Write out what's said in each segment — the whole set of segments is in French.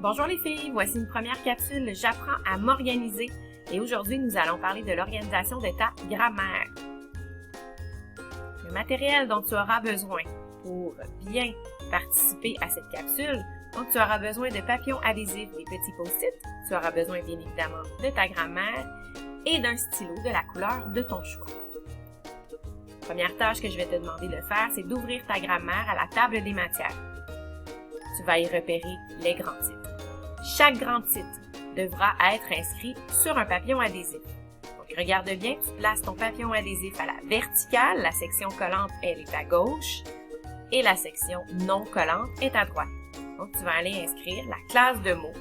Bonjour les filles, voici une première capsule J'apprends à m'organiser et aujourd'hui nous allons parler de l'organisation de ta grammaire. Le matériel dont tu auras besoin pour bien participer à cette capsule, donc tu auras besoin de papillons adhésifs, des petits post-it, tu auras besoin bien évidemment de ta grammaire et d'un stylo de la couleur de ton choix. La première tâche que je vais te demander de faire, c'est d'ouvrir ta grammaire à la table des matières. Tu vas y repérer les grands titres. Chaque grand titre devra être inscrit sur un papillon adhésif. Donc, regarde bien, tu places ton papillon adhésif à la verticale, la section collante, elle est à gauche, et la section non collante est à droite. Donc, tu vas aller inscrire la classe de mots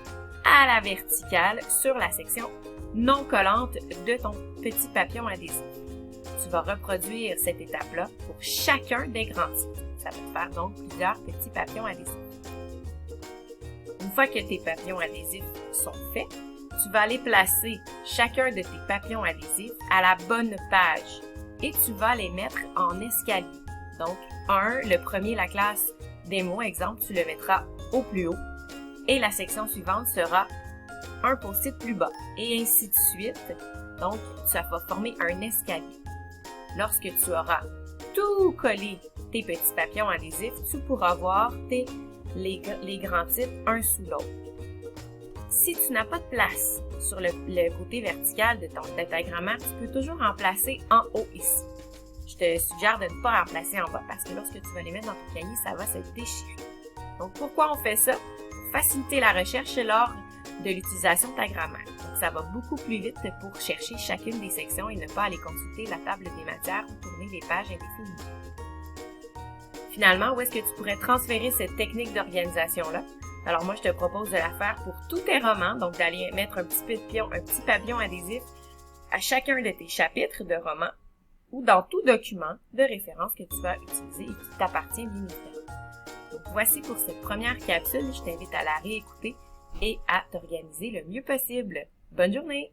à la verticale sur la section non collante de ton petit papillon adhésif. Tu vas reproduire cette étape-là pour chacun des grands titres. Ça va te faire donc plusieurs petits papillons adhésifs. Une fois que tes papillons adhésifs sont faits, tu vas aller placer chacun de tes papillons adhésifs à la bonne page et tu vas les mettre en escalier. Donc, le premier, la classe des mots, exemple, tu le mettras au plus haut et la section suivante sera un post-it plus bas et ainsi de suite. Donc, ça va former un escalier. Lorsque tu auras tout collé tes petits papillons adhésifs, tu pourras voir les grands titres un sous l'autre. Si tu n'as pas de place sur le côté vertical de ta grammaire, tu peux toujours en placer en haut ici. Je te suggère de ne pas en placer en bas parce que lorsque tu vas les mettre dans ton cahier, ça va se déchirer. Donc pourquoi on fait ça? Pour faciliter la recherche lors de l'utilisation de ta grammaire. Donc ça va beaucoup plus vite pour chercher chacune des sections et ne pas aller consulter la table des matières ou tourner les pages indéfiniment. Finalement, où est-ce que tu pourrais transférer cette technique d'organisation-là? Alors moi, je te propose de la faire pour tous tes romans, donc d'aller mettre un petit papillon adhésif à chacun de tes chapitres de romans ou dans tout document de référence que tu vas utiliser et qui t'appartient bien évidemment. Donc voici pour cette première capsule, je t'invite à la réécouter et à t'organiser le mieux possible. Bonne journée!